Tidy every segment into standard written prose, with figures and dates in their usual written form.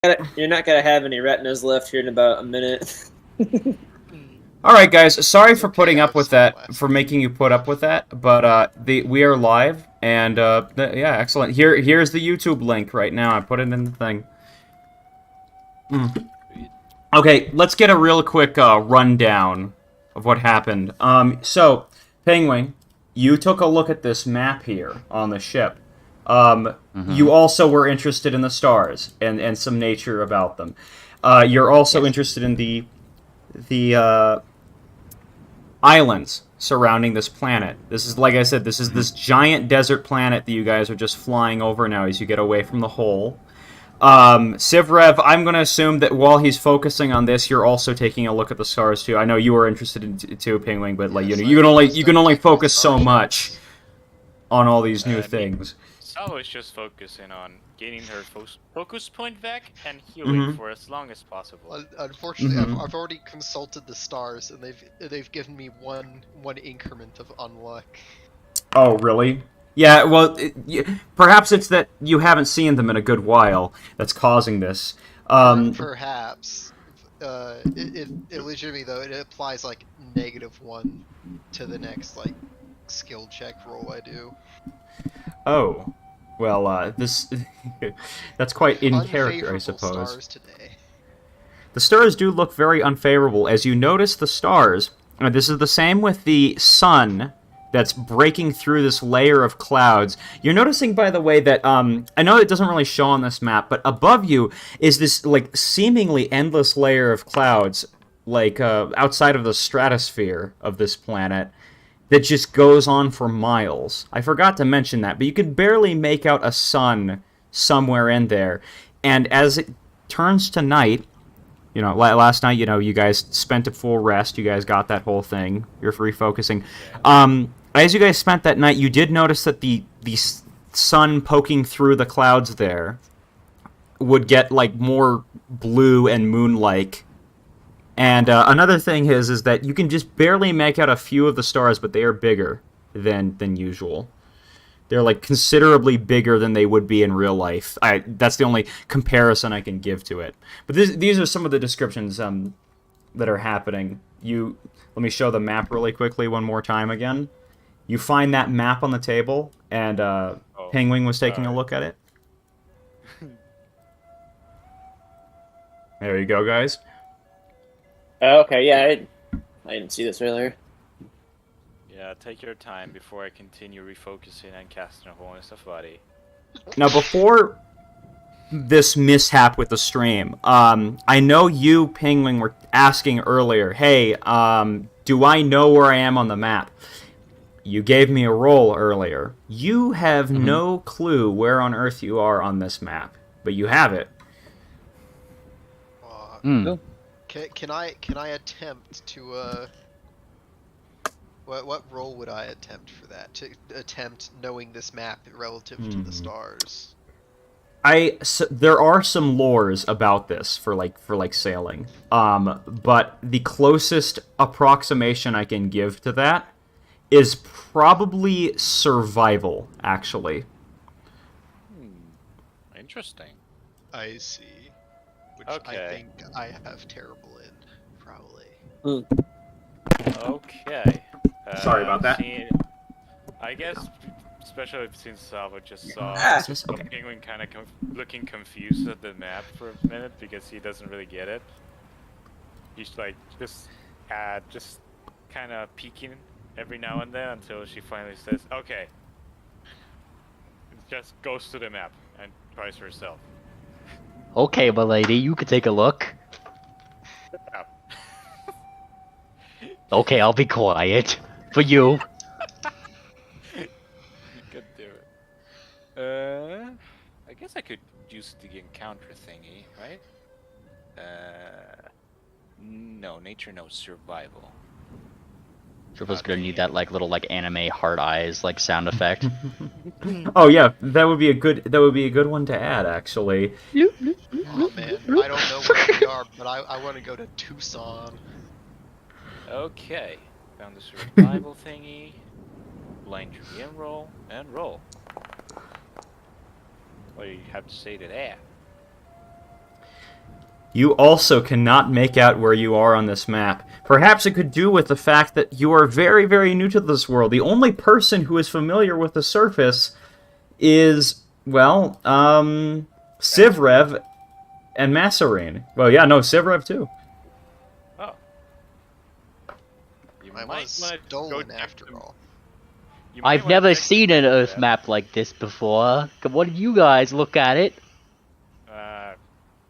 You're not gonna have any retinas left here in about a minute. All right, guys. Sorry for Okay, putting I up have with some that, left. for making you put up with that. But we are live, and yeah, excellent. Here's the YouTube link right now. I put it in the thing. Okay, let's get a real quick rundown of what happened. So, Penguin, you took a look at this map here on the ship. You also were interested in the stars and some nature about them. You're also interested in the islands surrounding this planet. This is, like I said, this is this giant desert planet that you guys are just flying over now as you get away from the hole. Sivrev, I'm going to assume that while he's focusing on this, you're also taking a look at the stars too. I know you were interested in too, Penguin, but like Yes, you can only focus so much on all these new Me, things. Sal is just focusing on getting her focus point back and healing Mhm. for as long as possible. Unfortunately, Mhm. I've already consulted the stars, and they've given me one increment of unluck. Oh, really? Yeah, well, perhaps it's that you haven't seen them in a good while that's causing this. Perhaps. It legitimately though it applies like -1 to the next like skill check roll I do. Oh, well, this that's quite in character, I Unfavorable suppose. stars today. The stars do look very unfavorable. As you notice the stars, this is the same with the sun that's breaking through this layer of clouds. You're noticing, by the way, that I know it doesn't really show on this map, but above you is this like seemingly endless layer of clouds, like outside of the stratosphere of this planet, that just goes on for miles. I forgot to mention that, but you can barely make out a sun somewhere in there. And as it turns to night, last night, you guys spent a full rest. You guys got that whole thing. You're refocusing. As you guys spent that night, you did notice that the sun poking through the clouds there would get like more blue and moon-like. And another thing is that you can just barely make out a few of the stars, but they are bigger than usual. They're like considerably bigger than they would be in real life. That's the only comparison I can give to it. But these are some of the descriptions that are happening. Let me show the map really quickly one more time again. You find that map on the table, and Penguin was taking a look at it. There you go, guys. Oh, okay, yeah, I didn't see this earlier. Yeah, take your time before I continue refocusing and casting a wholeness of body. Now, before this mishap with the stream, I know you, Penguin, were asking earlier, hey, do I know where I am on the map? You gave me a roll earlier. You have no clue where on Earth you are on this map, but you have it. Can I attempt to what role would I attempt for that? To attempt knowing this map relative to the stars. There are some lores about this for sailing. But the closest approximation I can give to that is probably survival, actually. Interesting. I see. Which Okay. I think I have terrible in, probably. Okay. Sorry about that. I guess, especially since Salvo just saw Okay. Penguin kind of looking confused at the map for a minute because he doesn't really get it. He's like just kind of peeking every now and then until she finally says, "Okay." Just goes to the map and tries herself. Okay, my lady, you can take a look. Oh. Okay, I'll be quiet. For you. God damn it. I guess I could use the encounter thingy, right? No, nature knows survival. Triple gonna need that little anime heart eyes sound effect. Oh yeah, that would be a good one to add, actually. Oh man, I don't know where we are, but I want to go to Tucson. Okay, found the survival thingy. Blind GM roll and roll. What do you have to say to that? You also cannot make out where you are on this map. Perhaps it could do with the fact that you are very, very new to this world. The only person who is familiar with the surface is, well, Sivrev and Masserine. Well, yeah, no, Sivrev too. Oh. You I might was wanna go stolen check after them. all. You might I've wanna never check seen an them. Earth map like this before. What did you guys look at it?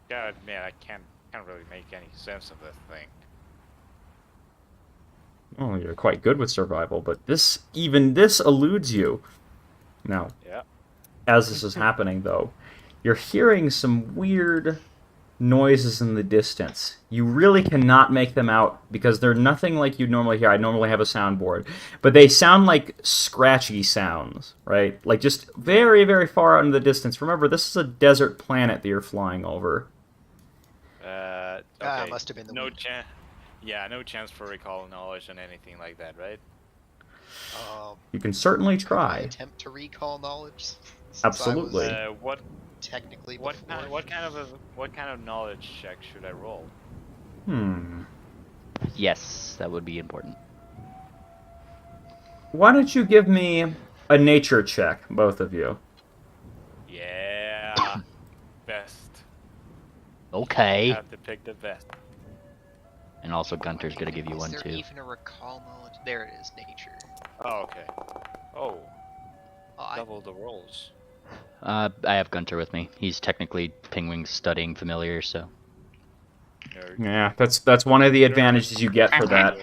Gotta admit, I can't really make any sense of this thing. Oh, you're quite good with survival, but this eludes you. Now, Yeah. as this is happening, though, you're hearing some weird noises in the distance. You really cannot make them out because they're nothing like you'd normally hear. I normally have a soundboard, but they sound like scratchy sounds, right? Like just very, very far out in the distance. Remember, this is a desert planet that you're flying over. Ah, Okay. must have been the no wind. chance. Yeah, no chance for recall knowledge and anything like that, right? You can certainly Could I try. attempt to recall knowledge. Since Absolutely. I was What technically what before. what kind of knowledge check should I roll? Yes, that would be important. Why don't you give me a nature check, both of you? Yeah, best. Okay. Have to pick the best. And also Gunter's gonna give you one Is too. there even a recall knowledge? There it is, nature. Oh, okay. Oh, Oh, double the rolls. I have Gunter with me. He's technically Pingwing's studying familiar, so. Nerd. Yeah, that's one of the advantages you get for that.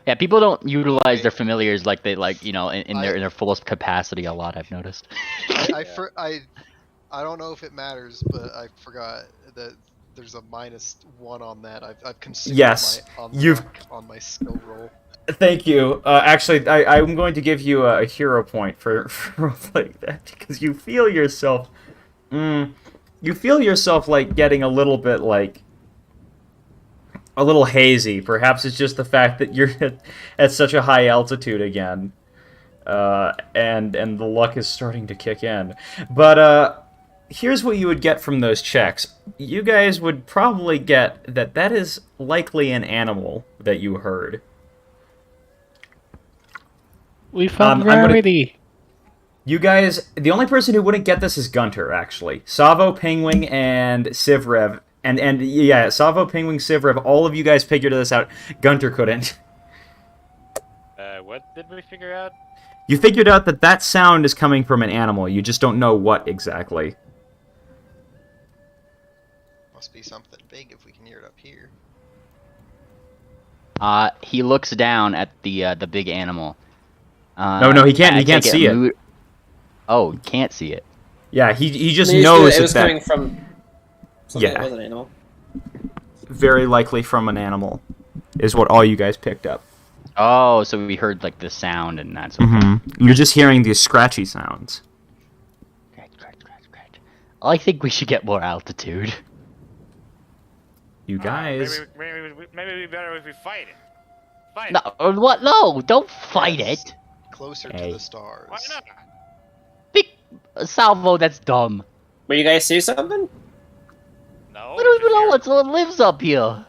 Yeah, people don't utilize their familiars like they in I- their fullest capacity a lot. I've noticed. I don't know if it matters, but I forgot that there's a -1 on that. I've consumed Yes, my you've- unlock on my skill roll. Thank you. Actually, I'm going to give you a hero point for like that because you feel yourself, like getting a little bit like a little hazy. Perhaps it's just the fact that you're at such a high altitude again, and the luck is starting to kick in. But here's what you would get from those checks. You guys would probably get that is likely an animal that you heard. We found I'm gonna- rarity. You guys, the only person who wouldn't get this is Gunter, actually. Savo, Pingwing, and Sivrev. And yeah, Savo, Pingwing, Sivrev, all of you guys figured this out. Gunter couldn't. What did we figure out? You figured out that sound is coming from an animal. You just don't know what exactly. Must be something big if we can hear it up here. He looks down at the big animal. No, he can't. He can't see it. Oh, he can't see it. Yeah, he just It knows was that coming from something Yeah. that was an animal. very likely from an animal is what all you guys picked up. Oh, so we heard like the sound and that's okay. You're just hearing these scratchy sounds. Scratch, scratch, scratch, scratch. I think we should get more altitude. You guys. Maybe we better if we fight it. Fight it. No, what? No, don't fight it. Closer Hey. to the stars. Why not? Big Salvo, that's dumb. But you guys see something? No. I don't just even know hear- what lives up here.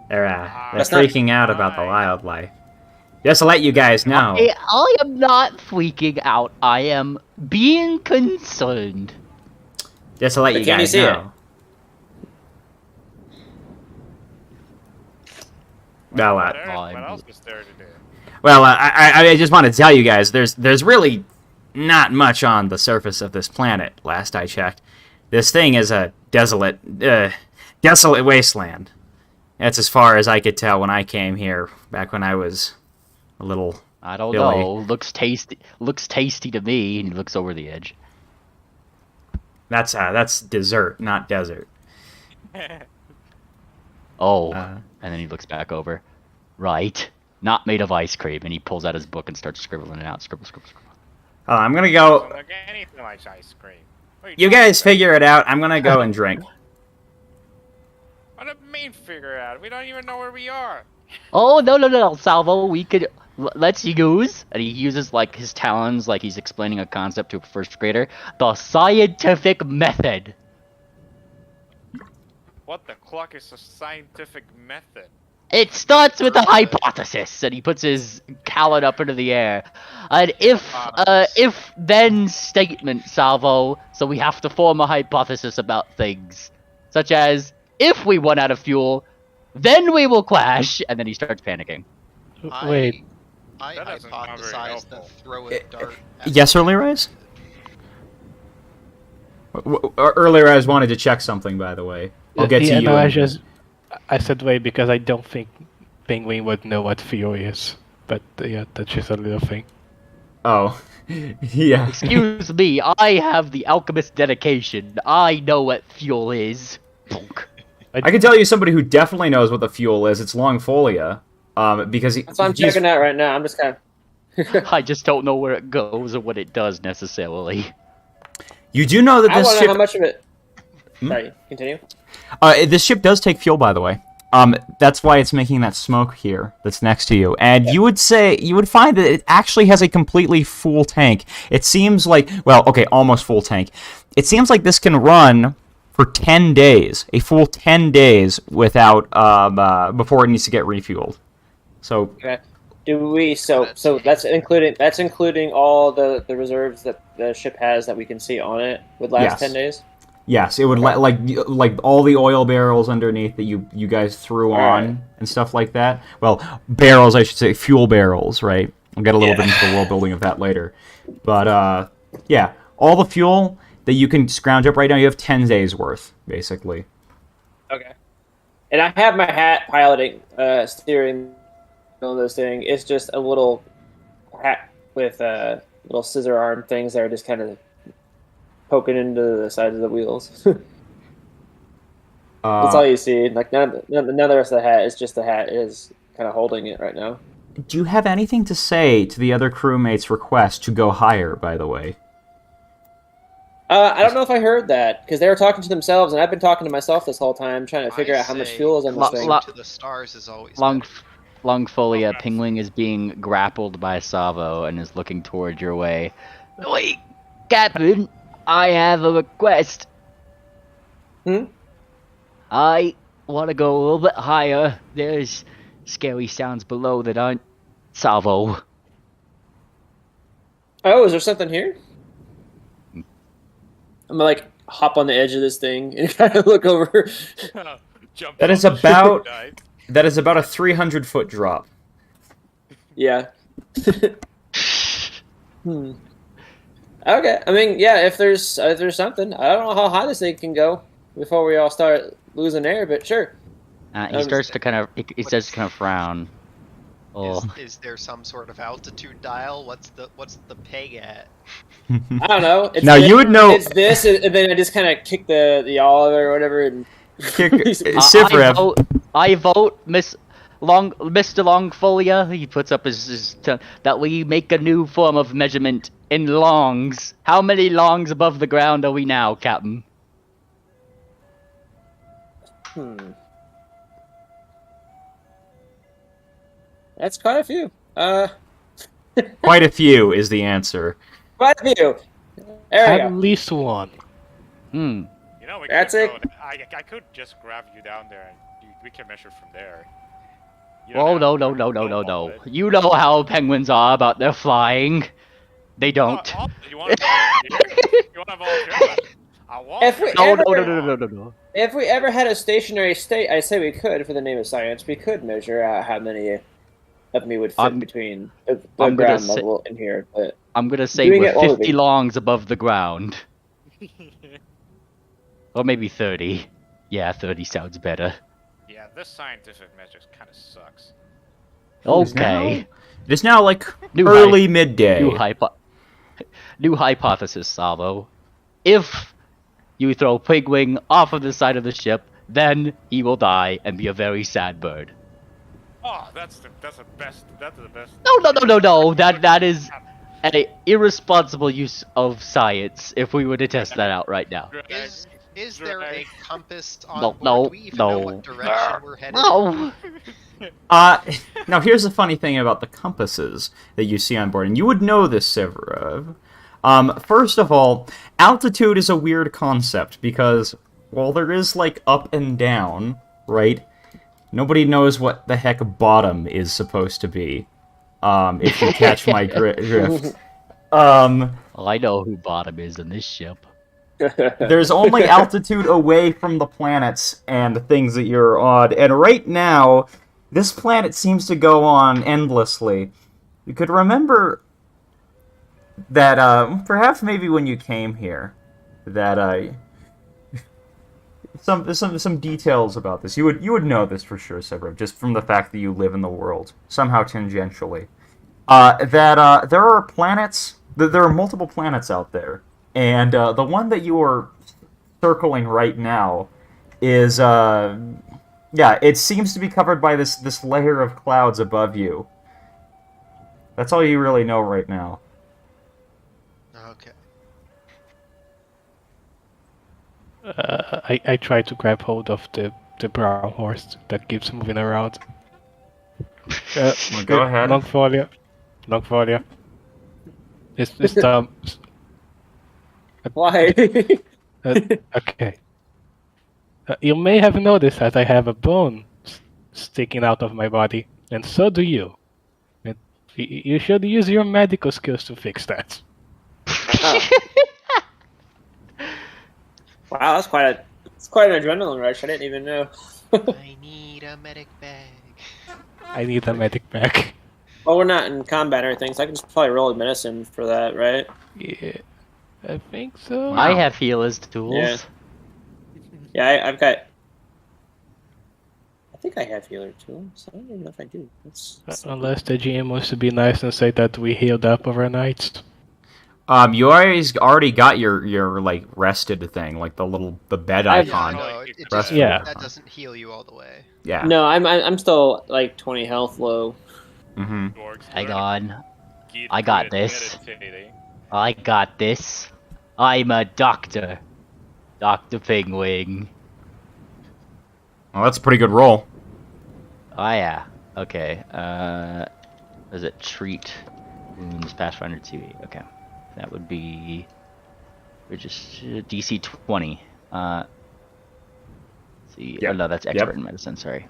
They're That's not freaking out about the fine. wildlife. Just to let you guys know. I am not freaking out. I am being concerned. Just to let But you can you guys see it? know. Well, What I'm- else is there to do? well, I just want to tell you guys, there's really not much on the surface of this planet. Last I checked, this thing is a desolate wasteland. That's as far as I could tell when I came here back when I was a little. I don't Billy. know. Looks tasty to me. And he looks over the edge. That's dessert, not desert. Oh, Uh, and then he looks back over. Right, not made of ice cream. And he pulls out his book and starts scribbling it out. Scribble, scribble, scribble. I'm gonna Doesn't go. look anything like ice cream. What are You talking guys about? figure it out. I'm gonna go and drink. What do you mean figure out? We don't even know where we are. Oh no, Salvo. We could let's use, and he uses like his talons, like he's explaining a concept to a first grader. The scientific method. What the clock is a scientific method? It starts with a hypothesis, and he puts his calendar up into the air. An if then statement, Salvo. So we have to form a hypothesis about things, such as if we run out of fuel, then we will crash, and then he starts panicking. Wait, I That doesn't sound very hypothesized that helpful. throw a dart. at Yes, the- Early Rise? Early Rise wanted to check something, by the way. I'll get to yeah, you. no, in- I said wait because I don't think Penguin would know what fuel is. But yeah, that's just a little thing. Oh, yeah. Excuse me, I have the alchemist dedication. I know what fuel is. Bonk. I can tell you somebody who definitely knows what the fuel is. It's Longfolia. Because That's what I'm checking out right now. I'm just kind of. I just don't know where it goes or what it does necessarily. You do know that I this want to ship... know how much of it. Sorry, continue. This ship does take fuel, by the way. That's why it's making that smoke here that's next to you. And you would find that it actually has a completely full tank. It seems like, well, okay, almost full tank. It seems like this can run for 10 days, a full 10 days without, before it needs to get refueled. So, Okay. Do we? So that's including all the reserves that the ship has that we can see on it would last Yes. 10 days. yes, it would like all the oil barrels underneath that you guys threw on Alright. and stuff like that. Well, barrels, I should say, fuel barrels, right? I'll get a little bit into the world building of that later. But yeah, all the fuel that you can scrounge up right now, you have 10 days worth, basically. Okay. And I have my hat piloting, steering, all those things. It's just a little hat with little scissor arm things that are just kind of poking into the sides of the wheels. That's all you see. Like none of the rest of the hat. It's just the hat is kind of holding it right now. Do you have anything to say to the other crewmates' request to go higher, by the way? I don't know if I heard that because they were talking to themselves, and I've been talking to myself this whole time, trying to figure out how much say fuel is on this thing. to the stars is always Longfolia, Okay. Penguin is being grappled by Savo and is looking toward your way. Wait, Captain, I have a request. Hmm? I want to go a little bit higher. There's scary sounds below that aren't Salvo. Oh, is there something here? I'm gonna like hop on the edge of this thing and kind of look over. Jump That off is the ship about- and dive. That is about a 300-foot drop. Yeah. Hmm. Okay. I mean, yeah. If there's something, I don't know how high this thing can go before we all start losing air, but sure. He starts to kind of, he starts to kind of frown. Oh, Is there some sort of altitude dial? What's the peg at? I don't know. It's Now, this, you would know- It's this, and then I just kind of kick the olive or whatever, and Kick, I vote, Mr. Longfolia. He puts up his that we make a new form of measurement in longs. How many longs above the ground are we now, Captain? That's quite a few. Quite a few is the answer. Quite a few. There we At go. least one. Hmm. You know, we That's could it. go- I could just grab you down there and we can measure from there. You Oh don't no have no to no no go no all no! of it. You know how penguins are about their flying. They don't. You want to volunteer? You want to volunteer? I want. If we No ever, no no no no no no. If we ever had a stationary state, I say we could, for the name of science, we could measure out how many of me would fit I'm- between the I'm gonna ground say- level in here. But I'm gonna say Doing we're it while 50 we- longs above the ground, or maybe 30. Yeah, 30 sounds better. Yeah, this scientific measure kind of sucks. Okay. It is now like New early midday. New hypothesis, Salvo. If you throw Pigwing off of the side of the ship, then he will die and be a very sad bird. Oh, that's the best. That's the best. No. That is an irresponsible use of science. If we were to test that out right now. Is there a compass on No, board? no, Do we even know no. what direction we're headed? No. Now here's the funny thing about the compasses that you see on board, and you would know this, Severov. First of all, altitude is a weird concept because while there is, like, up and down, right? Nobody knows what the heck bottom is supposed to be. If you catch my drift. Well, I know who bottom is in this ship. There's only altitude away from the planets and things that you're on. And right now, this planet seems to go on endlessly. You could remember that, perhaps maybe when you came here, that, some details about this. You would know this for sure, Severin, just from the fact that you live in the world, somehow tangentially. That there are planets, there are multiple planets out there, and the one that you are circling right now is, yeah, it seems to be covered by this layer of clouds above you. That's all you really know right now. Okay. I try to grab hold of the brown horse that keeps moving around. Well, go ahead. Longfolia. It's Why? okay. You may have noticed that I have a bone sticking out of my body, and so do you. You should use your medical skills to fix that. Wow, that's quite an adrenaline rush. I didn't even know. I need a medic bag. I need a medic bag. Well, we're not in combat or anything, so I can just probably roll a medicine for that, right? Yeah, I think so. I have healers tools. Yeah. Yeah, I've got. I think I have healer tools. I don't even know if I do. Unless the GM wants to be nice and say that we healed up overnight. You already got your like rested thing, like the bed icon. No, it Rest- just, Yeah. that doesn't heal you all the way. Yeah. No, I'm still like 20 health low. Mm-hmm. Hang on. I got this. I got this. I'm a doctor. Dr. Pingwing. Well, that's a pretty good roll. Oh yeah. Okay. Is it treat wounds Pathfinder 2? Okay. That would be. We're just DC 20. Let's see. Yep. Oh no, that's expert in medicine. Sorry.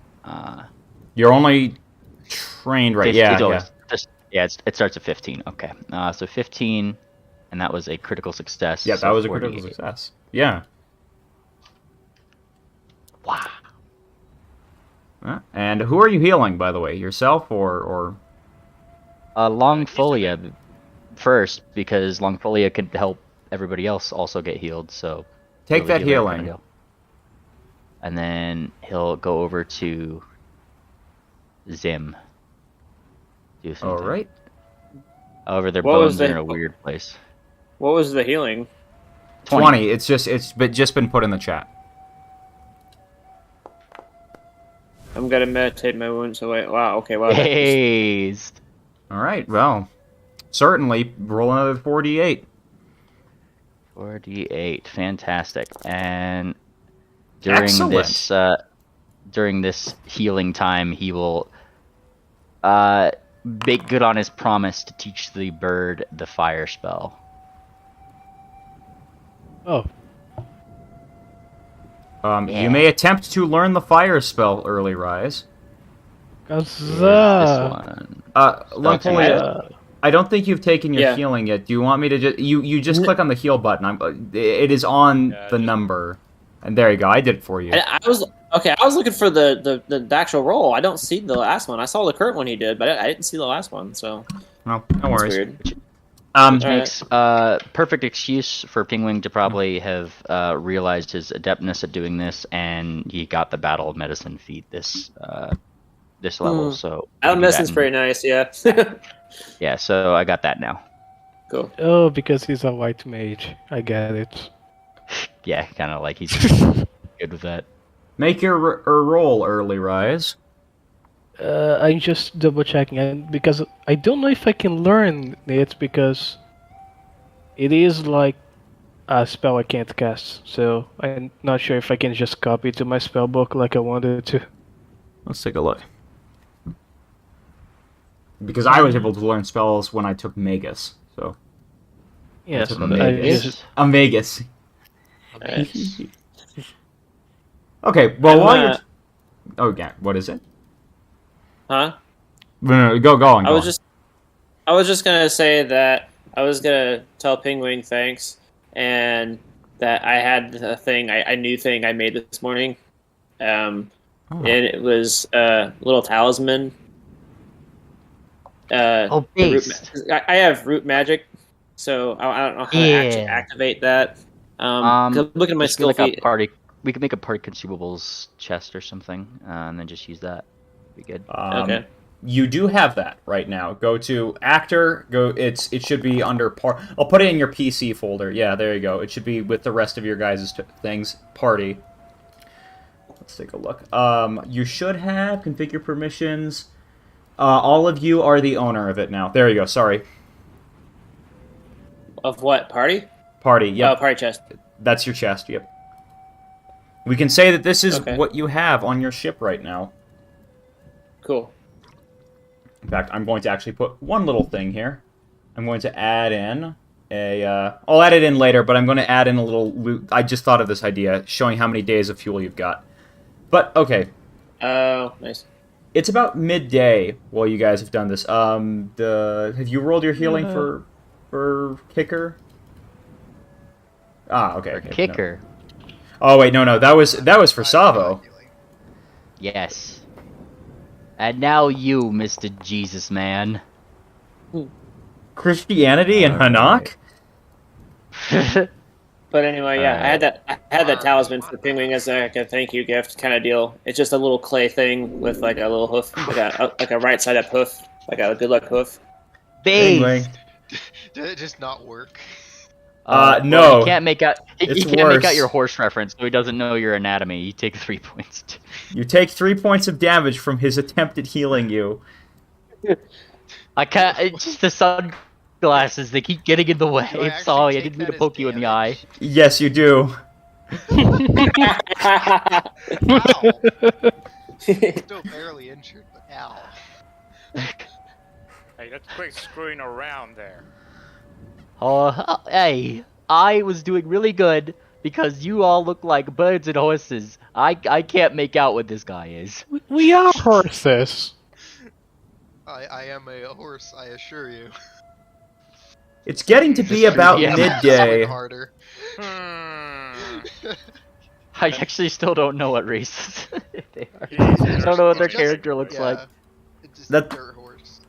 You're only trained right. 15, Yeah. it's Yeah. always- it starts at 15. Okay. So 15, and that was a critical success. Yeah, so that was a 48. critical success. Yeah. Wow. And who are you healing, by the way? Yourself or? Longfolia first, because Longfolia could help everybody else also get healed. So Take really that healer can healing. heal. And then he'll go over to Zim. Do the same All thing. right. However, their What was bones are the- in a weird place. What was the healing? 20. It's just been put in the chat. I'm gonna meditate my wounds away. Wow. Okay. Wow. Hazed. All right. Well, certainly roll another 4d8. 4d8. Fantastic. And during Excellent. this healing time, he will make good on his promise to teach the bird the fire spell. Oh, Yeah. You may attempt to learn the fire spell, Early Rise. This Gaza. one. Longfolia, I don't think you've taken your Yeah. healing yet. Do you want me to just... You just click on the heal button. It is on Yeah, the just- number. And there you go. I did it for you. I was okay. I was looking for the actual roll. I don't see the last one. I saw the current one he did, but I didn't see the last one. So Well, no that's worries. weird. Which Alright. makes perfect excuse for Pingwing to probably have realized his adeptness at doing this, and he got the Battle of Medicine feat this level. So Battle we do that medicine's in- pretty nice. Yeah. Yeah, so I got that now. Cool. Oh, because he's a white mage. I get it. Yeah, kind of like he's good with that. Make your roll, Early Rise. I'm just double checking, and because I don't know if I can learn it because it is like a spell I can't cast. So I'm not sure if I can just copy it to my spell book like I wanted to. Let's take a look. Because I was able to learn spells when I took Magus. So Yes, took a I Magus. just Vegas. Nice. Okay, well, I'm, while you're... Oh, yeah, what is it? Huh? No, go on, I was just gonna say that I was gonna tell Penguin thanks, and that I had a thing, I new thing I made this morning. And it was a little talisman. The Based. I have root magic, so I don't know how to actually activate that. 'Cause look at my just do skill like a feat. party. We could make a party consumables chest or something, and then just use that. Be good. Okay. You do have that right now. Go to actor. It should be under I'll put it in your PC folder. Yeah, there you go. It should be with the rest of your guys' things. Party. Let's take a look. You should have configure permissions. All of you are the owner of it now. There you go. Sorry. Of what party? Party. Yep. Oh, party chest. That's your chest. Yep. We can say that this is Okay. what you have on your ship right now. Cool. In fact, I'm going to actually put one little thing here. I'm going to add in I'll add it in later, but I'm going to add in a little loot. I just thought of this idea, showing how many days of fuel you've got. But, okay. Oh, nice. It's about midday while you guys have done this. Have you rolled your healing for Kicker? Ah, okay. Kicker. No. Oh, wait, no. That was for Savo. Yes. And now you, Mr. Jesus Man. Christianity and Hanaq? But anyway, yeah, I had that talisman for Penguin as like a thank you gift kind of deal. It's just a little clay thing with like a little hoof, like a right side up hoof, like a good luck hoof. Base. Did it just not work? No. Well, he can't make out. He It's can't make out worse. your horse reference, so he doesn't know your anatomy. You take 3 points. You take 3 points of damage from his attempt at healing you. I can't. It's just the sunglasses. They keep getting in the way. Do I actually Sorry, I take didn't mean that to as poke you in the eye. damage? Yes, you do. Ow! Still barely injured, but ow. Hey, let's quit screwing around there. Hey, I was doing really good because you all look like birds and horses. I can't make out what this guy is. We are horses. I am a horse, I assure you. It's getting to be about Yeah. midday. Harder. I actually still don't know what races they are. I don't know what their character looks like. It's just That- a dirt horse.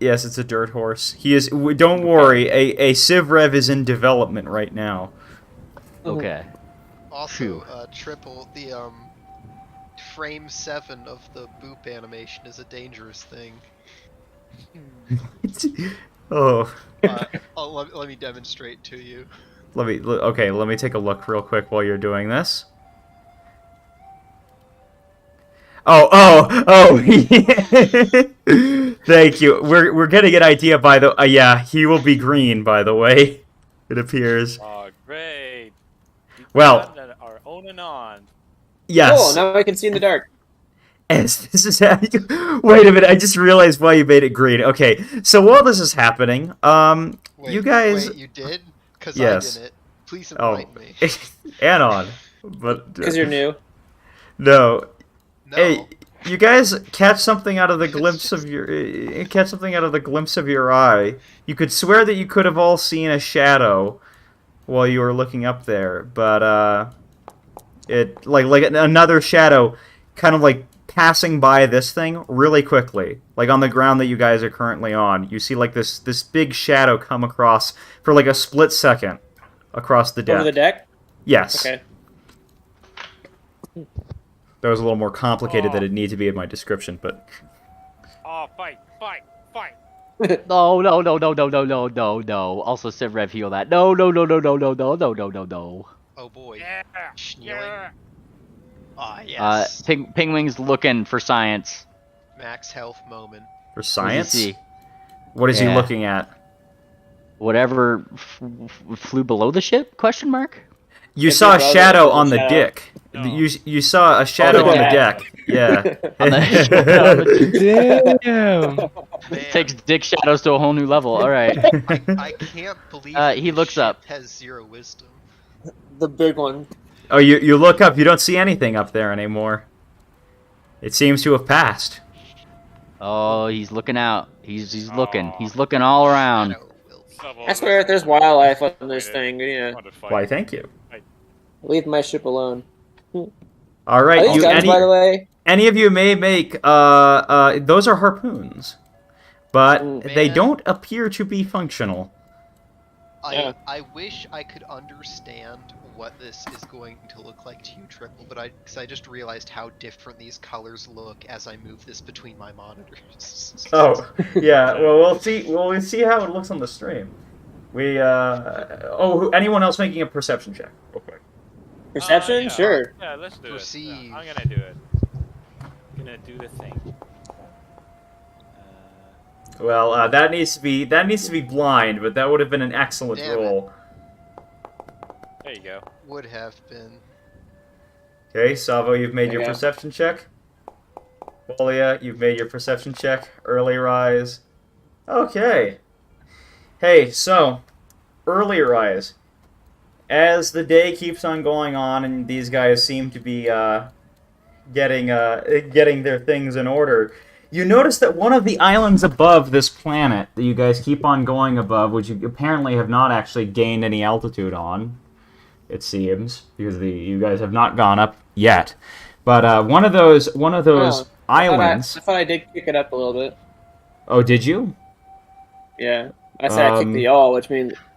Yes, it's a dirt horse. He is. Don't worry, a Civ Rev is in development right now. Okay. Also, triple the frame 7 of the boop animation is a dangerous thing. Oh, Let me demonstrate to you. let me take a look real quick while you're doing this. Oh! Thank you. We're getting an idea by the. Yeah, he will be green. By the way, it appears. Oh, great. Well, Our own and on. yes. Cool. Now I can see in the dark. As this is happening. Wait a minute! I just realized why you made it green. Okay, so while this is happening, Wait, you guys. Wait, you did? Because Yes. I didn't. Please Oh, enlighten me. Anon, but Because you're new. no. No. Hey, you guys catch something out of the glimpse of your eye. You could swear that you could have all seen a shadow while you were looking up there, but it like another shadow, kind of like passing by this thing really quickly, like on the ground that you guys are currently on. You see like this big shadow come across for like a split second across the deck. Over the deck? Yes. Okay. That was a little more complicated than it needed to be in my description, but Oh, fight. No. Also, Civ Rev heal that. No. Oh boy. Yeah. Schneeling. Ah, yes. Pingwing's looking for science. Max health moment. for What does he science, see? what is he Yeah. looking at? Whatever flew below the ship? Question mark. You If saw a your brother shadow was a on the shadow. dick. No. You saw a shadow on the deck. Yeah. On the- Damn. Man, Takes dick shadows to a whole new level. All right. I can't believe He this looks ship up. has 0 wisdom. The big one. Oh, you look up. You don't see anything up there anymore. It seems to have passed. Oh, he's looking out. He's looking. He's looking all around. Shadow will be. I swear, if there's wildlife on this thing, Why, thank you. leave my ship alone. All right, Are these you, guns, by the way? any of you may make those are harpoons, but they Man. don't appear to be functional. Yeah. I wish I could understand what this is going to look like to you, Triple, but because I just realized how different these colors look as I move this between my monitors. Oh, yeah. Well, we'll see. We'll see how it looks on the stream. Anyone else making a perception check, real quick? Perception? Yeah. Sure. Yeah, let's do Proceed. it. Yeah, I'm gonna do it. I'm gonna do the thing. Well, that needs to be blind, but that would have been an excellent Damn it. roll. There you go. Would have been. Okay, Savo, you've made your Okay. perception check. Folia, you've made your perception check. Early rise. Okay. Hey, so, early rise. As the day keeps on going on, and these guys seem to be getting their things in order, you notice that one of the islands above this planet that you guys keep on going above, which you apparently have not actually gained any altitude on, it seems, because you guys have not gone up yet. But one of those islands. I thought I did kick it up a little bit. Oh, did you? Yeah. I said I kicked the yaw,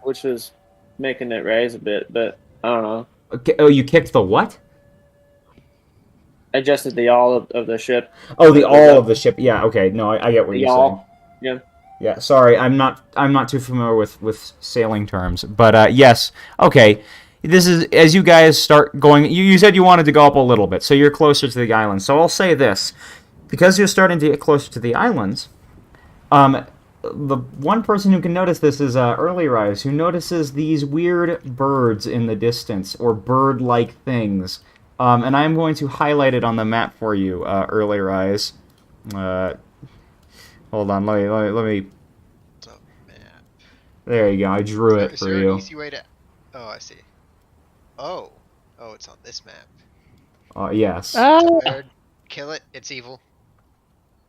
which was making it raise a bit, but I don't know. Okay, oh, you kicked the what? Adjusted the yaw of the ship. Oh, the all of the ship. Yeah. Okay. No, I get what The you're yaw. saying. Yeah. Yeah. Sorry, I'm not too familiar with sailing terms, but yes. Okay. This is as you guys start going. You said you wanted to go up a little bit, so you're closer to the islands. So I'll say this, because you're starting to get closer to the islands. The one person who can notice this is Early Rise, who notices these weird birds in the distance, or bird-like things. And I'm going to highlight it on the map for you, Early Rise. Hold on, let me. The map. There you go. I drew it Is for there you. an easy way to? Oh, I see. Oh, it's on this map. Yes. Bird, kill it. It's evil.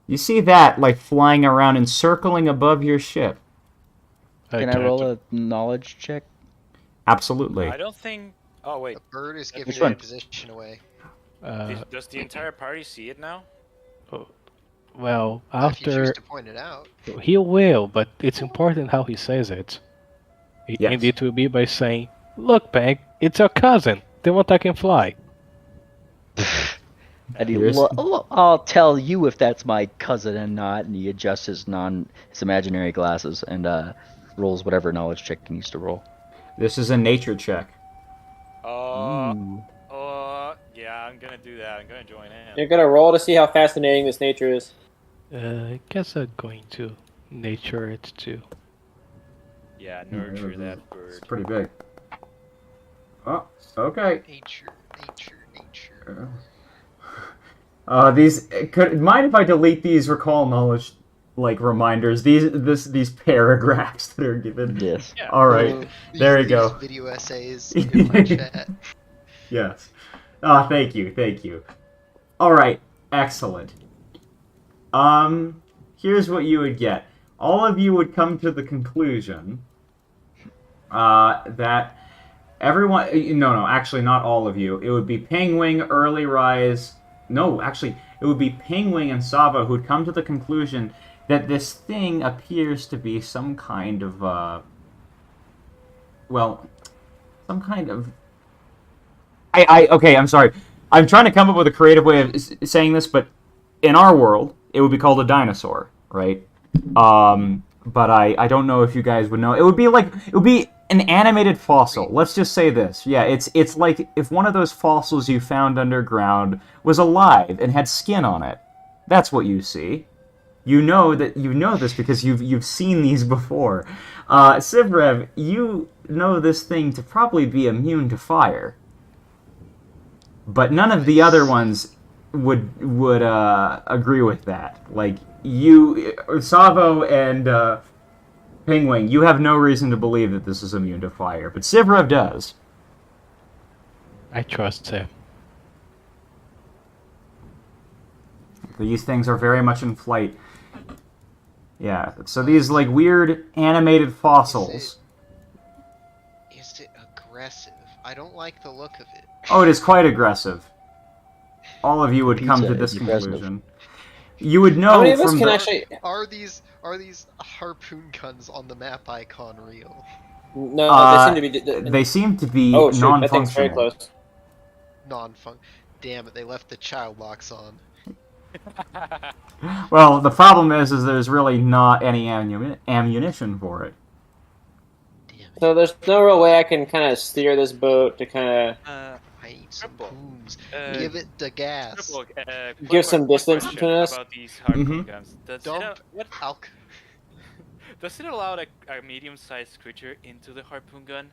You see that, like, flying around and circling above your ship? Can I roll a knowledge check? Absolutely. I don't think. Oh wait. The bird is giving Which your one? position away. Does the entire party see it now? Well, If you choose after to point it out. he will, but it's important how he says it. Yes. And it will be by saying, "Look, Peg, it's our cousin. The one that can fly." And he, Here's- I'll tell you if that's my cousin and not. And he adjusts his imaginary glasses and rolls whatever knowledge check he needs to roll. This is a nature check. Ooh. Yeah, I'm gonna do that. I'm gonna join in. You're gonna roll to see how fascinating this nature is. I guess I'm going to nature it too. Yeah, nurture that It's bird. pretty big. Oh, okay. Nature. Mind if I delete these recall knowledge reminders? These paragraphs that are given. Yes. Yeah. All right. There you go. These video essays in my chat. Yes. Thank you. All right. Excellent. Here's what you would get. All of you would come to the conclusion that everyone. No, actually, not all of you. It would be Penguin, Early Rise. No, actually, it would be Penguin and Sava who'd come to the conclusion that this thing appears to be some kind of, some kind of... Okay, I'm sorry. I'm trying to come up with a creative way of saying this, but in our world, it would be called a dinosaur, right? But I don't know if you guys would know. It would be an animated fossil. Let's just say this. Yeah, it's like if one of those fossils you found underground was alive and had skin on it. That's what you see. You know this because you've seen these before. Sivrev, you know this thing to probably be immune to fire. But none of the other ones would agree with that. Like you, Savo and Penguin, you have no reason to believe that this is immune to fire, but Sivrev does. I trust him. These things are very much in flight. Yeah, so these, like, weird animated fossils. Is it aggressive? I don't like the look of it. Oh, it is quite aggressive. All of you would come Pizza to this is aggressive. conclusion. You would How know many of us from can the... actually? Are these harpoon guns on the map icon real? No, they seem to be. They seem to be Oh shoot! That thing's very non-functional. close. Non-fun. Damn it! They left the child locks on. Well, the problem is there's really not any ammunition for it. Damn it! So there's no real way I can kind of steer this boat to kind I need some Triple. poons. Uh, Give it the gas. Triple, Give some distance question between us. about these harpoon Mhm. guns. Does Dump. what Alk. does it allow a medium-sized creature into the harpoon gun?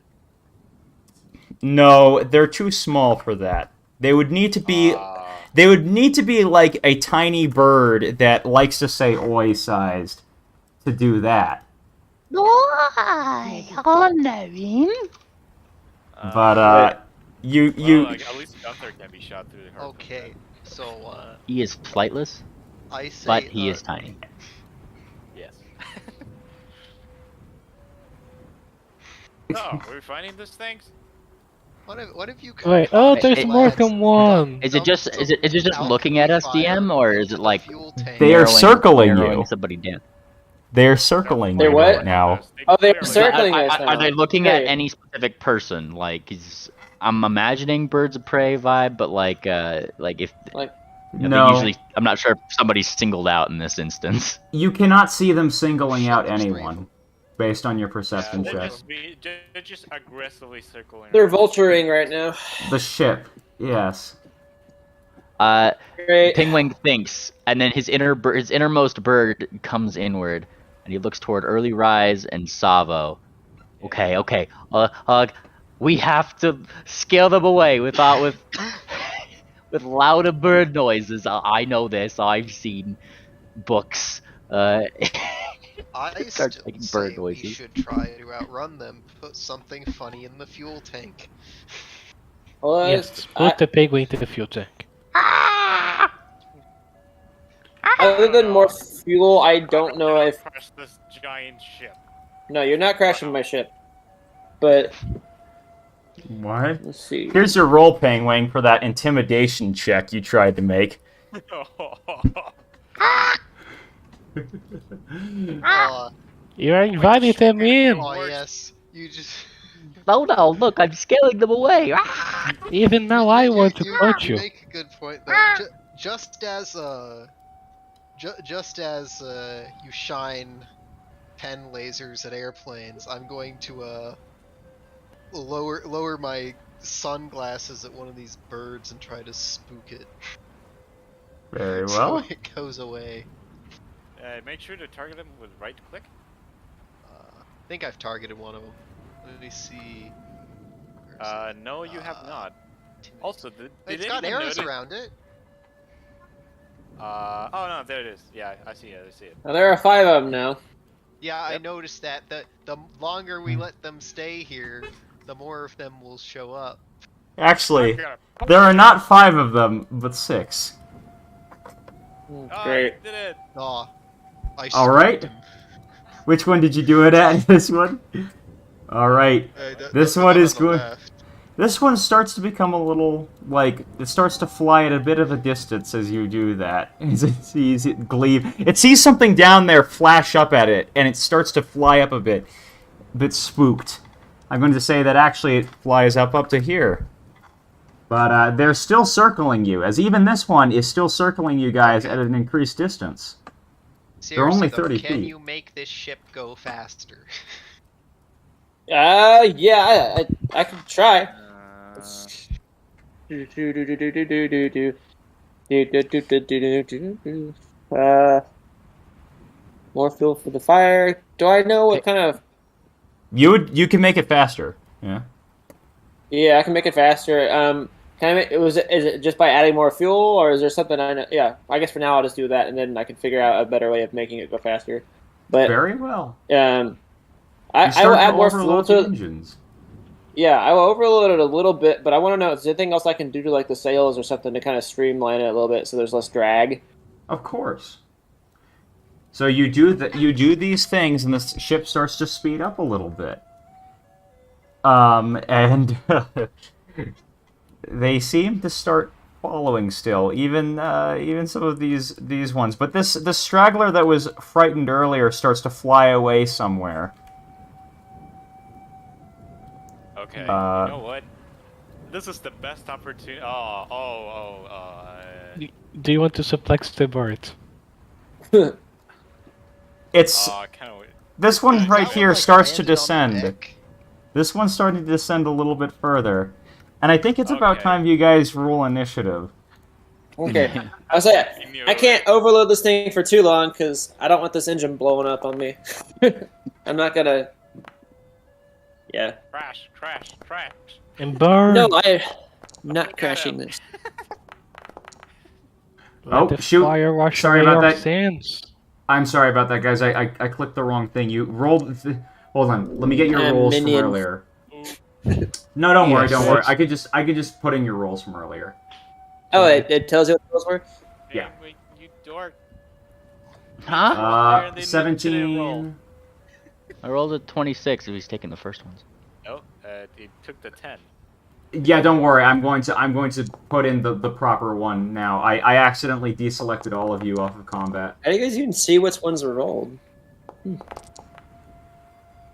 No, they're too small for that. They would need to be... Ah. They would need to be like a tiny bird that likes to say "oi" sized to do that. Why? I know him. But you Well, like, at least Gunther can be shot through the harpoon Okay, so He is flightless, I say. but he is tiny. gun. Yes. Oh, we're finding these things? What if you? Wait, oh, It- there's it- more than one. Is it just looking at us, DM, or is it like They are circling narrowing you. somebody down? they're circling They're you what? right now. Oh, they're Clearly. circling us Are they now. looking at Okay. any specific person? Like, I'm imagining Birds of Prey vibe, but like if Like, they No, usually, I'm not sure if somebody's singled out in this instance. you cannot see them singling out Shut the anyone based on your perception they're check. just aggressively circling. they're around. vulturing right now. The ship, yes. Great. Pingwing thinks, and then his innermost bird comes inward, and he looks toward Early Rise and Savo. Okay. We have to scale them away with with louder bird noises. I know this. I've seen books. I Start still making say bird we noises. should try to outrun them. Put something funny in the fuel tank. Well, Yes, put the pigwing to the fuel tank. other than more fuel, I don't know if. Crush this giant ship. No, you're not crashing my ship. But What? let's see. Here's your roll, Penguin, for that intimidation check you tried to make. Oh, You invited them in. oh yes, you just. No, look, I'm scaling them away. Even now, I want to punch you. make a good point though. Just as you shine pen lasers at airplanes, I'm going to lower my sunglasses at one of these birds and try to spook it. Very So well. it goes away. Make sure to target them with right click. I think I've targeted one of them. Let me see. Where is it? No, you have not. Also, did It's got anyone arrows notice- around it. Oh no, there it is. Yeah, I see it. I see it. Now, there are 5 of them now. Yeah, I Yep. noticed that. The longer we let them stay here, the more of them will show up. Actually, there are not 5 of them, but 6. Oh, Great. you did it. Aw. I All right. spooked 'em. Which one did you do it at? This one? Alright. This The one on is the good. left. This one starts to become a little, like, it starts to fly at a bit of a distance as you do that. It sees it gleam. It sees something down there flash up at it, and it starts to fly up a bit spooked. I'm going to say that actually it flies up to here. But they're still circling you, as even this one is still circling you guys at an increased distance. Seriously, only though, 30 can feet. you make this ship go faster? Yeah, I can try. More fuel for the fire. Do I know what kind of? You can make it faster. Yeah. Yeah, I can make it faster. Can I make? Is it just by adding more fuel, or is there something I know? Yeah, I guess for now I'll just do that, and then I can figure out a better way of making it go faster. But Very well. I You will start add to more fuel overload the to. engines. Yeah, I will overload it a little bit, but I want to know, is there anything else I can do to like the sails or something to kind of streamline it a little bit so there's less drag? Of course. So you do these things, and the ship starts to speed up a little bit. And they seem to start following still, even some of these ones. But the straggler that was frightened earlier starts to fly away somewhere. Okay, you know what? This is the best opportunity. Do you want to suplex the bird? It's kind of. this one right That here one, starts to landed on the descend. deck. This one's starting to descend a little bit further, and I think it's about Okay. time you guys roll initiative. Okay. I was like, I can't overload this thing for too long because I don't want this engine blowing up on me. I'm not gonna. Yeah. Crash! And burn. No, I'm not crashing this. Let the shoot. fire wash Sorry away about our that. sins. I'm sorry about that, guys. I clicked the wrong thing. You rolled. Hold on. Let me get your rolls from minion. earlier. No, don't worry. Yes. Don't worry. I could just put in your rolls from earlier. Oh, it tells you what those were? Yeah. Wait, you dork. Huh? 17. I rolled a 26 if he's taking the first ones. No, it took the 10. Yeah, don't worry. I'm going to put in the proper one now. I accidentally deselected all of you off of combat. How do you guys even see which ones were rolled?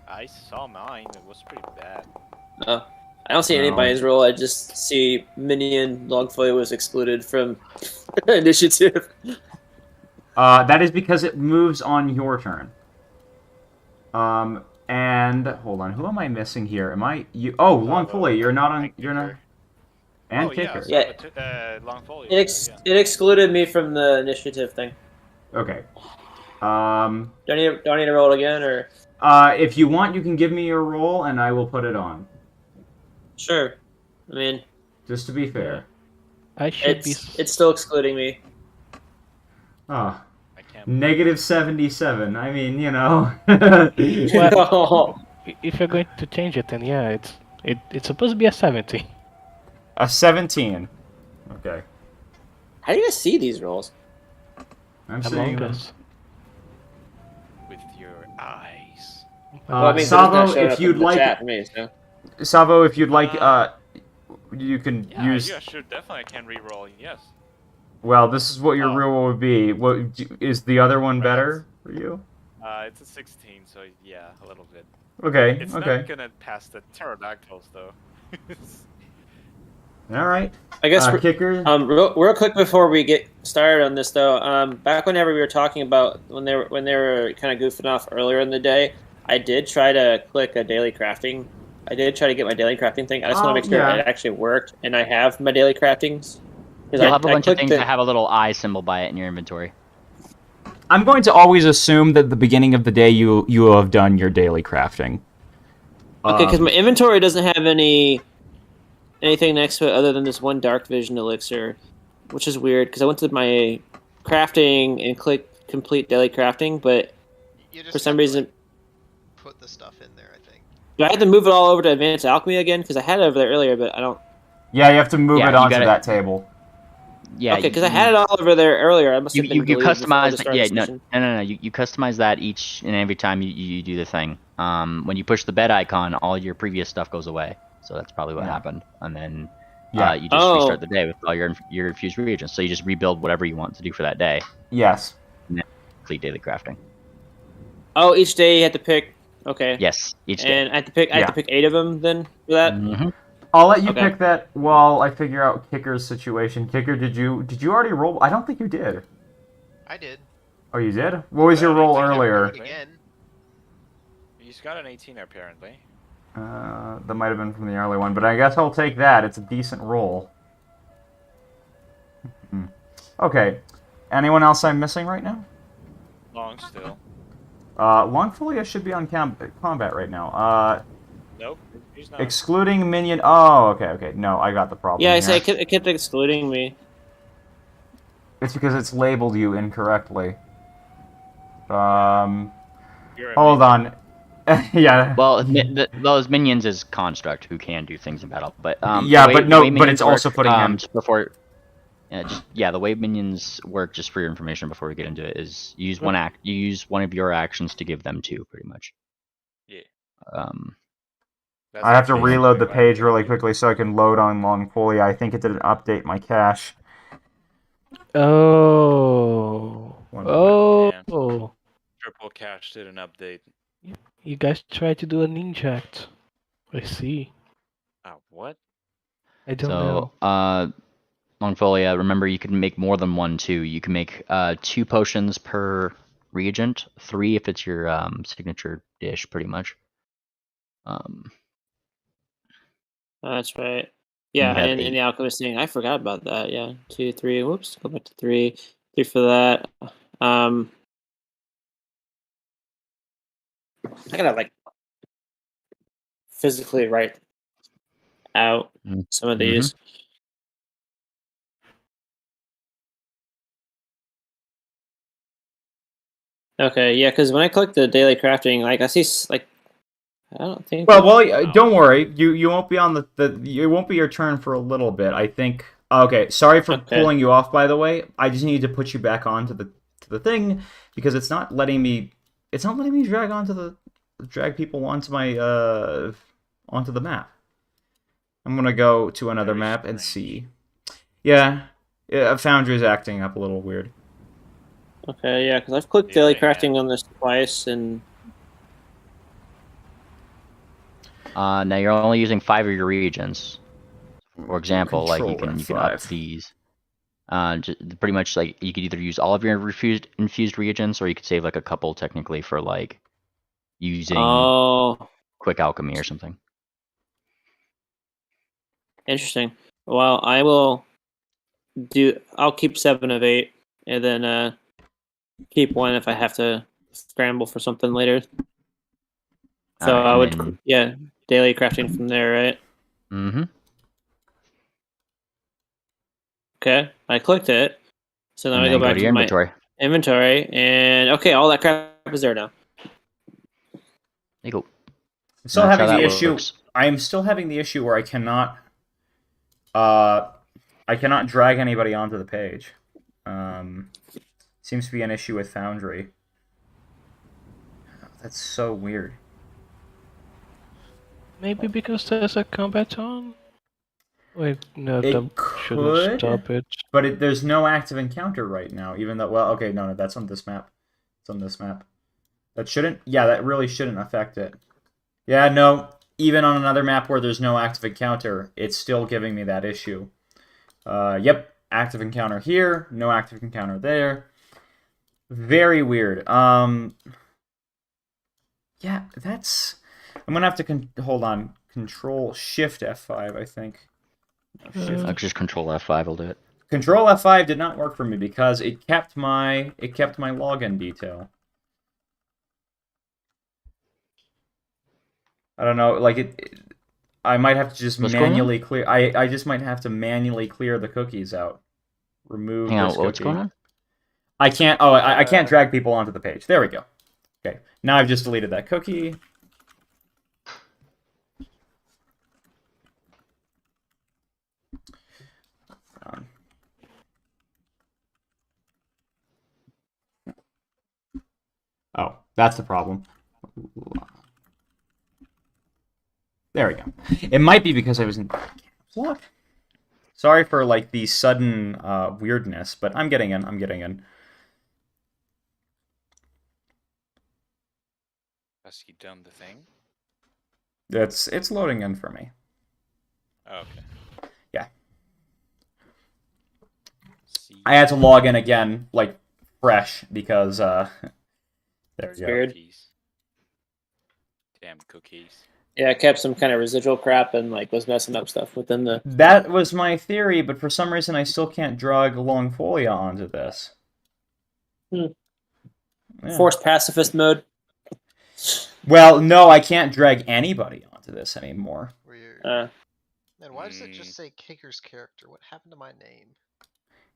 I saw mine. It was pretty bad. Oh. I don't see anybody's roll. I just see Minion Longfoy was excluded from initiative. That is because it moves on your turn. And hold on, who am I missing here? Am I you? Oh, Longfoley, you're not on. You're not. And Kicker. Long folio. It excluded me from the initiative thing. Okay. Do I need to roll it again or? If you want, you can give me your roll, and I will put it on. Sure. I mean, Just to be fair. I should be. it's still excluding me. Ah, I can't. negative 77. I mean, you know. Well, If you're going to change it, then yeah, it's supposed to be a 70. A 17. Okay. how do you guys see these rolls? I'm saying Among them. Us. With your eyes. Well, I mean, Savo, it's not showing if up you'd in the like, chat for me, so. Savo, if you'd like, you can Yeah, use. yeah, sure, definitely I can re-roll. Yes. Well, this is what your Oh. rule would be. What is the other one better for you? It's a 16, so yeah, a little bit. Okay. It's Okay. not gonna pass the pterodactyls though. All right. I guess Kicker. real quick before we get started on this though, back whenever we were talking about when they were kind of goofing off earlier in the day, I did try to click a daily crafting. I did try to get my daily crafting thing. I just want to make sure yeah. it actually worked, and I have my daily craftings. You'll have a bunch of clicked things it- that have a little eye symbol by it in your inventory. I'm going to always assume that at the beginning of the day you have done your daily crafting. Okay, because my inventory doesn't have anything next to it other than this one dark vision elixir, which is weird because I went to my crafting and clicked complete daily crafting, but You just for some have to, reason, like, put the stuff in there, I think. do I have to move it all over to advanced alchemy again? Because I had it over there earlier, but I don't. Yeah, you have to move Yeah, it you onto gotta- that table. Yeah. Okay, because I had it all over there earlier. I must You, have been you deleted before the customize start of yeah the no session. no no no you customize that each and every time you do the thing. When you push the bed icon, all your previous stuff goes away. So that's probably what happened. And then Yeah. you just Oh. restart the day with all your infused reagents. So you just rebuild whatever you want to do for that day. Yes. Complete daily crafting. Oh, each day you have to pick. Okay. Yes, each day. And I have to pick. I have to pick 8 of them then for that. Mhm. I'll let you Okay. pick that while I figure out Kicker's situation. Kicker, did you already roll? I don't think you did. I did. Oh, you did? What was your roll I think I earlier? rolled. Again. He's got an 18 apparently. That might have been from the early one, but I guess I'll take that. It's a decent roll. Okay. Anyone else I'm missing right now? Long still. Longfolia should be on combat right now. Nope, he's not. Excluding minion. Oh, okay. No, I got the problem. Yeah, I here. say it kept excluding me. It's because it's labeled you incorrectly. You're a Hold minion. on. Yeah. Well, those minions is construct who can do things in battle, but Yeah, but the way no, but it's minions work, also putting him. just before, the way minions work, just for your information before we get into it, is you use one of your actions to give them two, pretty much. Yeah. Um, That's I have to basically reload the what page I'm really doing. quickly so I can load on Longfolia. I think it didn't update my cache. Oh. One moment. Oh. Triple cache did an update. You guys tried to do a ninja act. I see. What? I don't know. Longfolia, remember you can make more than one too. You can make 2 potions per reagent, 3 if it's your signature dish, pretty much. That's right. You Yeah, have and 8. the alchemist thing, I forgot about that. Yeah, 2, 3. Whoops, go back to 3. 3 for that. Um, I gotta like physically write out some of Mm-hmm. these. Okay, yeah, because when I click the daily crafting, like I see like I don't think. Well, don't worry. You won't be on the it won't be your turn for a little bit. I think. Okay, sorry for Okay. pulling you off. By the way, I just need to put you back onto the thing because it's not letting me. It's not letting me drag people onto my onto the map. I'm gonna go to another Very map and strange. see. Yeah, Foundry's acting up a little weird. Okay, yeah, because I've clicked daily crafting on this twice, and Now you're only using 5 of your reagents. For example, like you Control can up F5. these. Pretty much like you could either use all of your infused reagents, or you could save like a couple technically for like using quick alchemy or something. Interesting. Well, I will do. I'll keep 7 of 8, and then keep 1 if I have to scramble for something later. So Alright, I would, then... daily crafting from there, right? Mm-hmm. Okay, I clicked it. So then And I then go go back to to your my inventory. inventory, and okay, all that crap is there now. There you go. I'm still That's having how the that issue. works. I am still having the issue where I cannot drag anybody onto the page. Seems to be an issue with Foundry. That's so weird. Maybe because there's a combat on? Wait, no, It that shouldn't could, stop it. but there's no active encounter right now. Even though, well, okay, no, that's on this map. It's on this map. That shouldn't. Yeah, that really shouldn't affect it. Yeah, no. Even on another map where there's no active encounter, it's still giving me that issue. Yep, active encounter here, no active encounter there. Very weird. Yeah, that's. I'm gonna have to hold on. Control Shift F5, I think. I'll just Control F5 will do it. Control F5 did not work for me because it kept my login detail. I don't know, like I might have to just What's going on? manually clear. I just might have to manually clear the cookies out. Remove Hang on, this what's cookie. going on? I can't. Oh, I can't drag people onto the page. There we go. Okay, now I've just deleted that cookie. Oh, that's the problem. There we go. It might be because I was in lock. Sorry for like the sudden weirdness, but I'm getting in. I'm getting in. Has he done the thing? It's loading in for me. Oh, okay. Yeah. I had to log in again, like fresh, because there we go. Weird. Damn cookies. Yeah, I kept some kind of residual crap and like was messing up stuff within the. That was my theory, but for some reason I still can't drag Longfolia onto this. Yeah. Forced pacifist mode. Well, no, I can't drag anybody onto this anymore. Man, why does it just say Kicker's character? What happened to my name?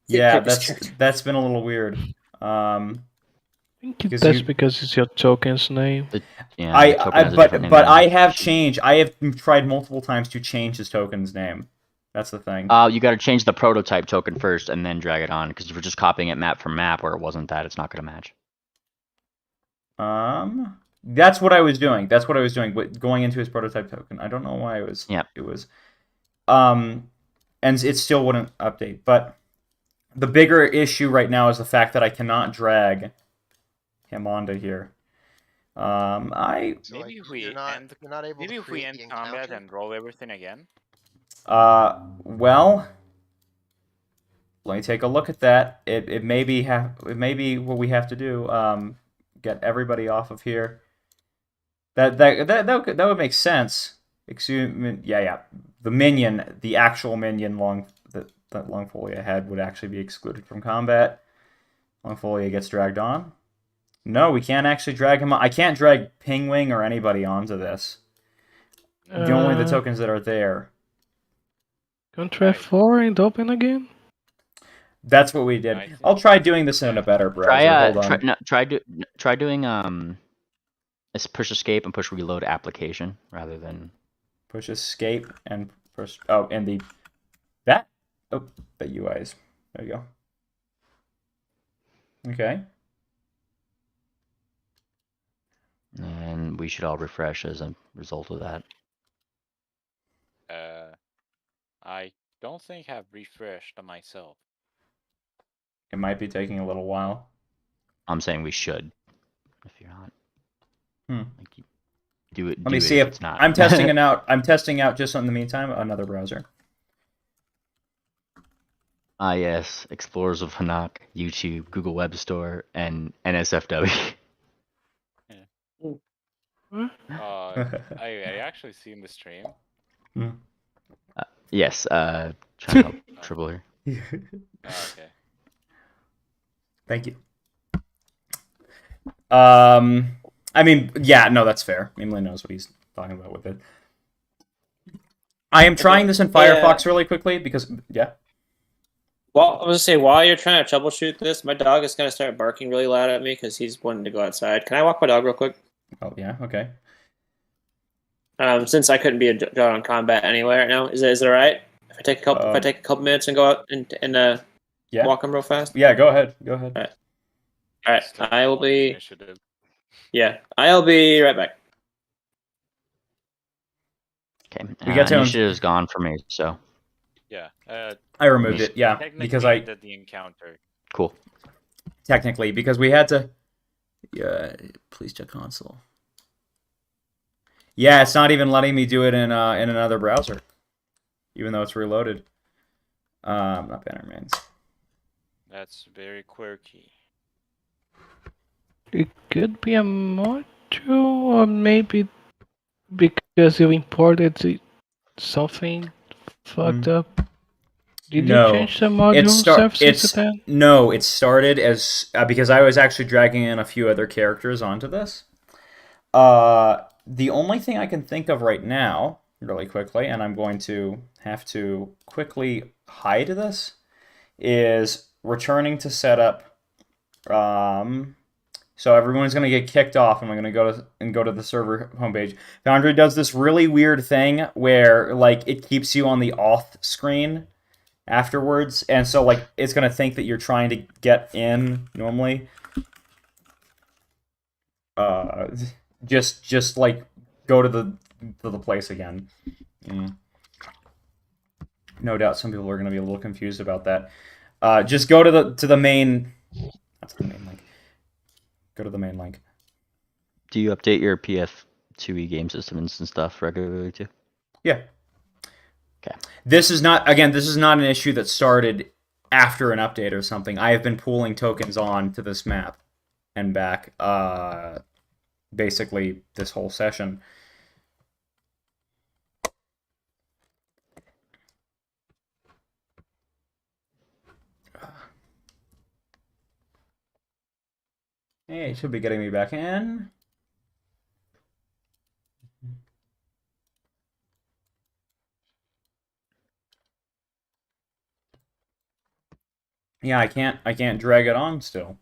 Yeah, that's been a little weird. think Because that's you- because it's your token's name. Yeah, the token has a different name but than I mine. have changed. I have tried multiple times to change his token's name. That's the thing. You got to change the prototype token first and then drag it on. Because if you're just copying it map from map where it wasn't that, it's not going to match. That's what I was doing. That's what I was doing. Going into his prototype token. I don't know why it was. Yep. It was. And it still wouldn't update. But the bigger issue right now is the fact that I cannot drag him onto here. I So, Maybe like, if we you're not end, you're not able maybe to if we create end the combat encounter. and roll everything again. Well, let me take a look at that. It may be what we have to do. Get everybody off of here. That would make sense. Yeah. The minion, the actual minion that Longfolia had would actually be excluded from combat. Longfolia gets dragged on. No, we can't actually drag him on. I can't drag Pingwing or anybody onto this. Only the tokens that are there. Contract 4 ain't open again? That's what we did. I think- I'll try doing this in a better browser. Hold on. Try doing push escape and push reload application rather than Push escape and push. Oh, and the that. Oh, the UIs. There you go. Okay. and we should all refresh as a result of that. I don't think I've refreshed on myself. It might be taking a little while. I'm saying we should. If you're not, like, do it. Let me see if if it's not. I'm testing it out. I'm testing out just in the meantime another browser. Yes, Explorers of Hanaq, YouTube, Google Web Store, and NSFW. I actually seen the stream. Yes, trying to help Triple here. Okay. Thank you. I mean, yeah, no, that's fair. Emily knows what he's talking about with it. I am trying this in Firefox really quickly because, yeah. Well, I was gonna say, while you're trying to troubleshoot this, my dog is gonna start barking really loud at me because he's wanting to go outside. Can I walk my dog real quick? Oh, yeah, okay. Since I couldn't be a dog on combat anyway right now, is it alright if I take a couple minutes and go out and Yeah. walk him real fast? Yeah, go ahead. Go ahead. All right, I will be. Initiative. Yeah, I'll be right back. Okay, We got to- initiative is gone for me, so Yeah. I removed it, yeah, Technically because I did the encounter. cool. technically because we had to. Yeah, please check console. Yeah, it's not even letting me do it in another browser, even though it's reloaded. Not Bannerman's. That's very quirky. It could be a module, or maybe because you imported something fucked up. Did No. you change the module services then? No, it started as because I was actually dragging in a few other characters onto this. The only thing I can think of right now, really quickly, and I'm going to have to quickly hide this, is returning to setup. So everyone's going to get kicked off, and I'm going to go to the server homepage. Foundry does this really weird thing where like it keeps you on the auth screen afterwards, and so like it's going to think that you're trying to get in normally. Just like go to the place again. No doubt some people are going to be a little confused about that. Just go to the main. That's the main link. Go to the main link. Do you update your PF2E game system and stuff regularly too? Yeah. Okay. This is not an issue that started after an update or something. I have been pulling tokens on to this map and back basically this whole session. Hey, it should be getting me back in. Yeah, I can't drag it on still.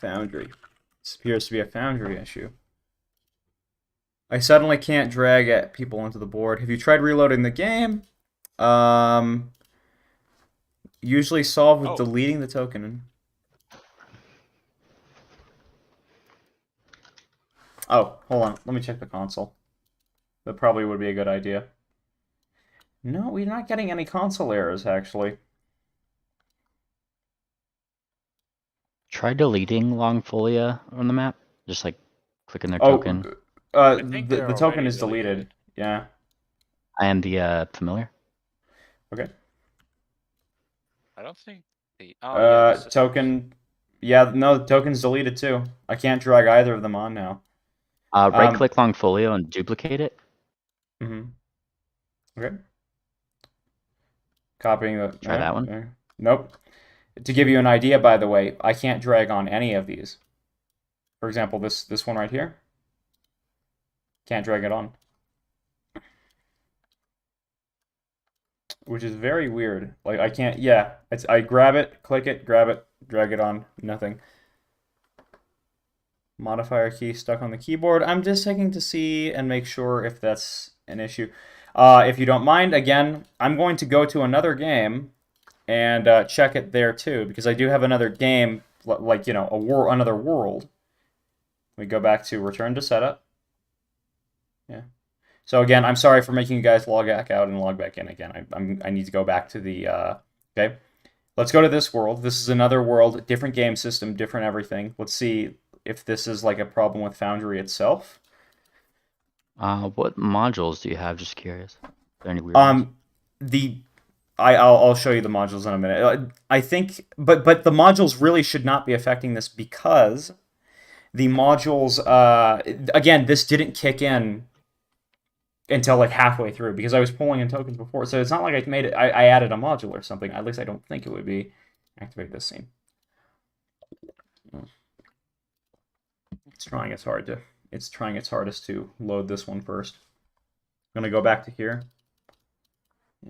Foundry. This appears to be a Foundry issue. I suddenly can't drag at people onto the board. Have you tried reloading the game? Usually solved with deleting the token. Oh, hold on. Let me check the console. That probably would be a good idea. No, we're not getting any console errors, actually. Try deleting Longfolia on the map. Just like clicking their Oh, token. think the they're token already is deleted. deleted. Yeah. I am the familiar. Okay. I don't think the yeah, this is- Token. Yeah, no, the token's deleted too. I can't drag either of them on now. Right click Longfolio and duplicate it. Okay. Copying the. Try that one. Nope. To give you an idea, by the way, I can't drag on any of these. For example, this one right here. Can't drag it on. Which is very weird. Like, I can't, yeah. I grab it, click it, grab it, drag it on, nothing. Modifier key stuck on the keyboard. I'm just checking to see and make sure if that's an issue. If you don't mind, again, I'm going to go to another game and check it there too, because I do have another game, like, you know, another world. We go back to return to setup. Yeah. So again, I'm sorry for making you guys log back out and log back in again. I need to go back to the, okay. Let's go to this world. This is another world, different game system, different everything. Let's see if this is like a problem with Foundry itself. What modules do you have? Just curious. Are there any weird ones? I'll show you the modules in a minute. I think, but the modules really should not be affecting this because the modules, again, this didn't kick in until like halfway through because I was pulling in tokens before. So it's not like I added a module or something. At least I don't think it would be. Activate this scene. It's trying its hardest to load this one first. I'm gonna go back to here.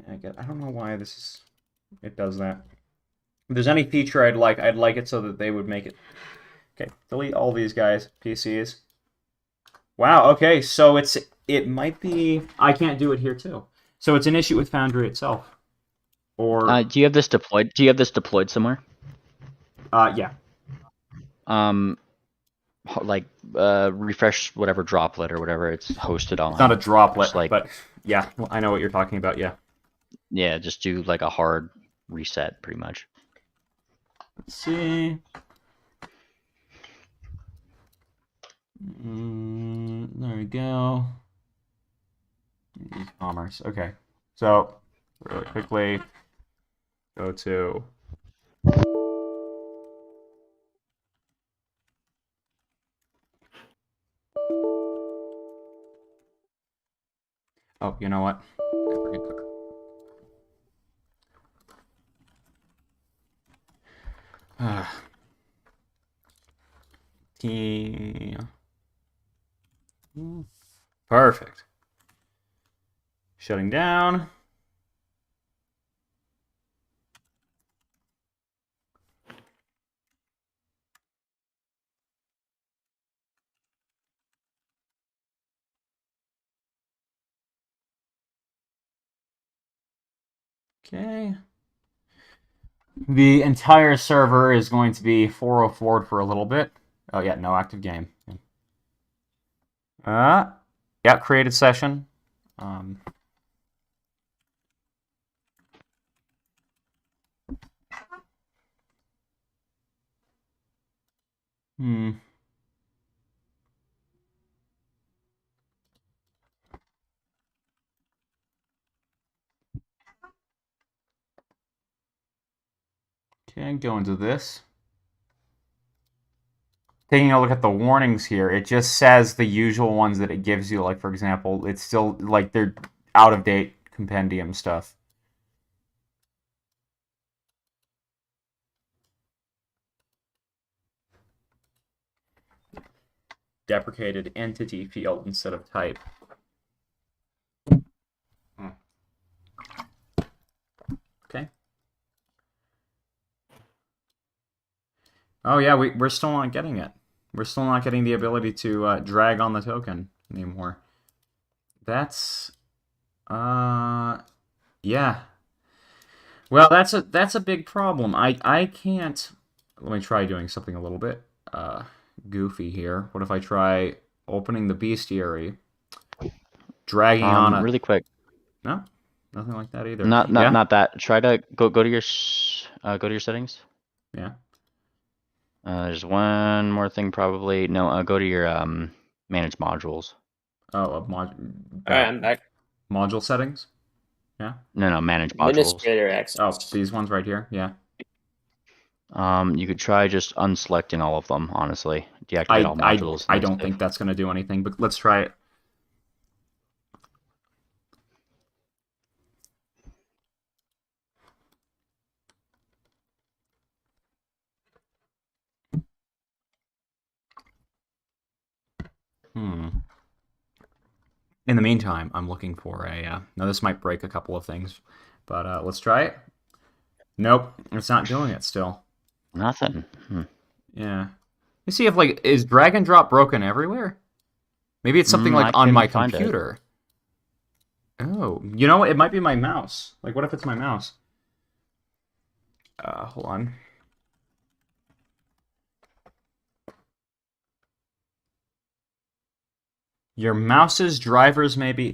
Yeah, I don't know why it does that. If there's any feature I'd like it so that they would make it. Okay, delete all these guys, PCs. Wow, okay, so it might be I can't do it here too. So it's an issue with Foundry itself. Or Do you have this deployed? Do you have this deployed somewhere? Yeah. Like refresh whatever droplet or whatever it's hosted on. It's not a droplet, like, but yeah, I know what you're talking about, yeah. Yeah, just do like a hard reset pretty much. Let's see. There we go. E-commerce. Okay. So, really quickly, go to... Oh, you know what? Perfect. Shutting down. Okay. The entire server is going to be 404 for a little bit. Oh yeah, no active game. Yeah, created session. Okay, go into this. Taking a look at the warnings here, it just says the usual ones that it gives you. Like, for example, it's still, like, they're out-of-date compendium stuff. Deprecated entity field instead of type. Okay. Oh yeah, we're still not getting it. We're still not getting the ability to drag on the token anymore. That's yeah. Well, that's a big problem. I can't. Let me try doing something a little bit goofy here. What if I try opening the bestiary, dragging on a Really quick. no, nothing like that either. Not Yeah, not that. Try to go to your go to your settings. yeah. There's one more thing probably. No, go to your manage modules. Oh, All right, I'm back. module settings. Yeah. No, manage modules. Administrator access. Oh, these ones right here. Yeah. You could try just unselecting all of them. Honestly, deactivate all modules. I don't think that's gonna do anything, but let's try it. In the meantime, I'm looking for a. Now this might break a couple of things, but let's try it. Nope, it's not doing it still. Nothing. Yeah. You see if like is drag and drop broken everywhere? Maybe it's something like I on my couldn't find it. computer. Oh, you know what? It might be my mouse. Like, what if it's my mouse? Hold on. Your mouse's drivers may be...